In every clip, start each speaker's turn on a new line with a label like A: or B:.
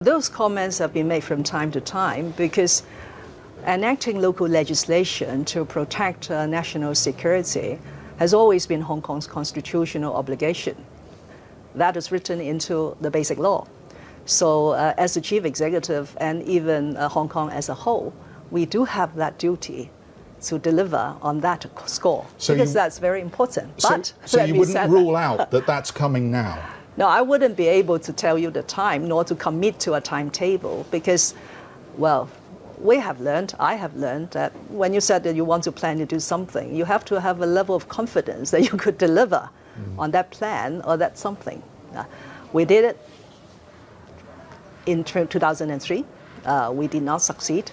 A: Those comments have been made from time to time because enacting local legislation to protect national security has always been Hong Kong's constitutional obligation. That is written into the basic law. So as the chief executive and even Hong Kong as a whole, we do have that duty to deliver on that score, because that's very important. But
B: so you wouldn't rule out that that's coming now?
A: No, I wouldn't be able to tell you the time nor to commit to a timetable because, well, I have learned that when you said that you want to plan to do something, you have to have a level of confidence that you could deliver on that plan or that something. We did it in 2003. We did not succeed.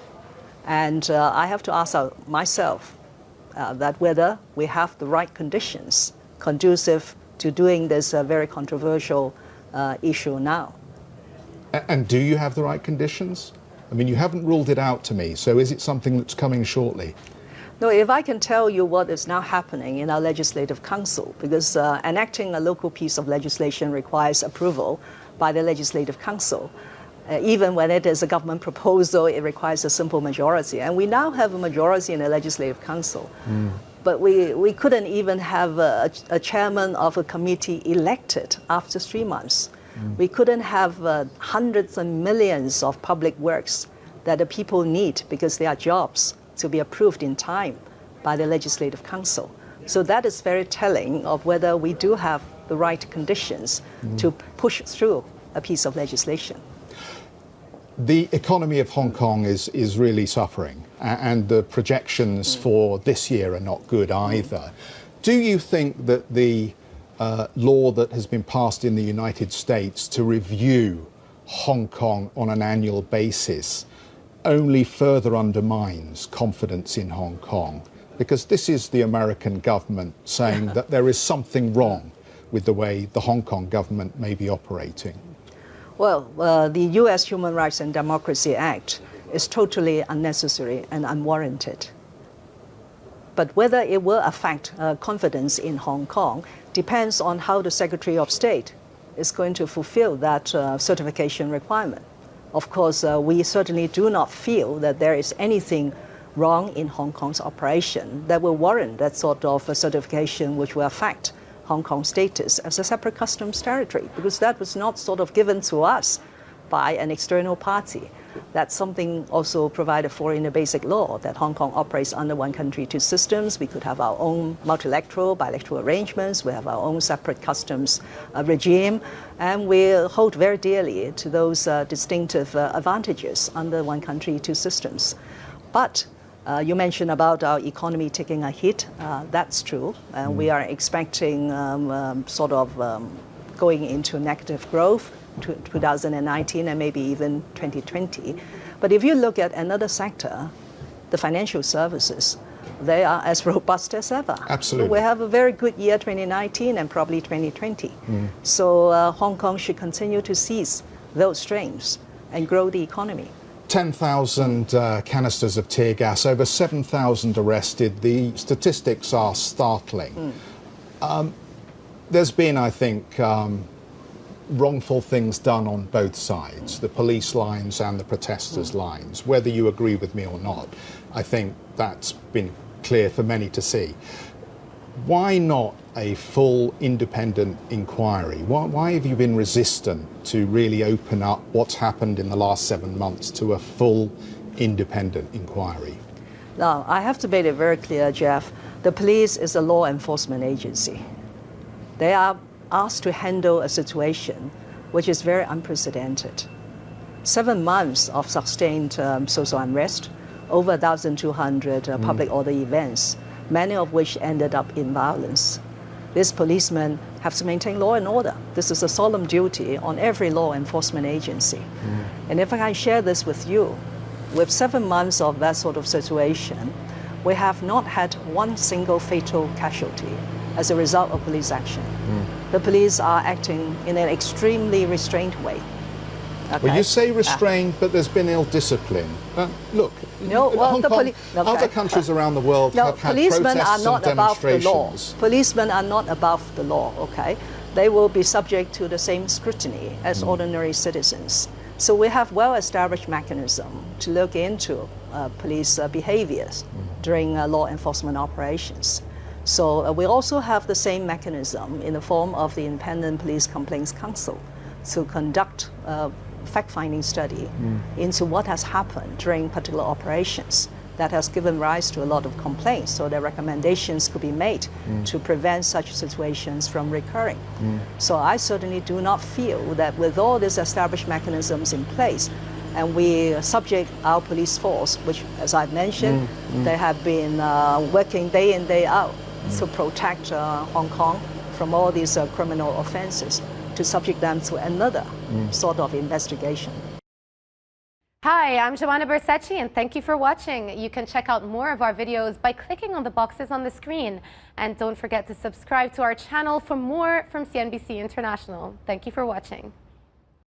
A: And I have to ask myself that whether we have the right conditions conducive to doing this very controversial issue now.
B: And do you have the right conditions? I mean, you haven't ruled it out to me, so is it something that's coming shortly?
A: No, if I can tell you what is now happening in our Legislative Council, because enacting a local piece of legislation requires approval by the Legislative Council. Even when it is a government proposal, it requires a simple majority. And we now have a majority in the Legislative Council. But we couldn't even have a chairman of a committee elected after 3 months. We couldn't have hundreds and millions of public works that the people need because they are jobs to be approved in time by the Legislative Council. So that is very telling of whether we do have the right conditions to push through a piece of legislation.
B: The economy of Hong Kong is really suffering, and the projections for this year are not good either. Do you think that the law that has been passed in the United States to review Hong Kong on an annual basis only further undermines confidence in Hong Kong? Because this is the American government saying that there is something wrong with the way the Hong Kong government may be operating.
A: Well, the U.S. Human Rights and Democracy Act is totally unnecessary and unwarranted. But whether it will affect confidence in Hong Kong depends on how the Secretary of State is going to fulfill that certification requirement. Of course, we certainly do not feel that there is anything wrong in Hong Kong's operation that will warrant that sort of a certification which will affect Hong Kong's status as a separate customs territory, because that was not sort of given to us by an external party. That's something also provided for in the basic law, that Hong Kong operates under one country, two systems. We could have our own multilateral, bilateral arrangements. We have our own separate customs regime. And we hold very dearly to those distinctive advantages under one country, two systems. But you mentioned about our economy taking a hit. That's true. We are expecting going into negative growth to 2019 and maybe even 2020. But if you look at another sector, the financial services, they are as robust as ever.
B: Absolutely.
A: We have a very good year 2019 and probably 2020. So Hong Kong should continue to seize those strengths and grow the economy.
B: 10,000 canisters of tear gas, over 7,000 arrested. The statistics are startling. There's been, I think, wrongful things done on both sides, the police lines and the protesters' lines. Whether you agree with me or not, I think that's been clear for many to see. Why not a full independent inquiry? Why have you been resistant to really open up what's happened in the last 7 months to a full independent inquiry?
A: Now, I have to make it very clear, Jeff, the police is a law enforcement agency. They are asked to handle a situation which is very unprecedented. 7 months of sustained social unrest, over 1,200 public order events, many of which ended up in violence. These policemen have to maintain law and order. This is a solemn duty on every law enforcement agency. And if I can share this with you, with 7 months of that sort of situation, we have not had one single fatal casualty as a result of police action. The police are acting in an extremely restrained way. Okay.
B: Well, you say restrained, but there's been ill discipline. Look, Hong Kong, other countries around the world have had protests and demonstrations.
A: Policemen are not above the law, okay? They will be subject to the same scrutiny as ordinary citizens. So we have well-established mechanism to look into police behaviors during law enforcement operations. So we also have the same mechanism in the form of the Independent Police Complaints Council to conduct a fact-finding study into what has happened during particular operations that has given rise to a lot of complaints, so the recommendations could be made to prevent such situations from recurring. So I certainly do not feel that with all these established mechanisms in place, and we subject our police force, which, as I've mentioned, they have been working day in, day out to protect Hong Kong from all these criminal offenses, to subject them to another sort of investigation.
C: Hi, I'm Joanna Bersecci, and thank you for watching. You can check out more of our videos by clicking on the boxes on the screen. And don't forget to subscribe to our channel for more from CNBC International. Thank you for watching.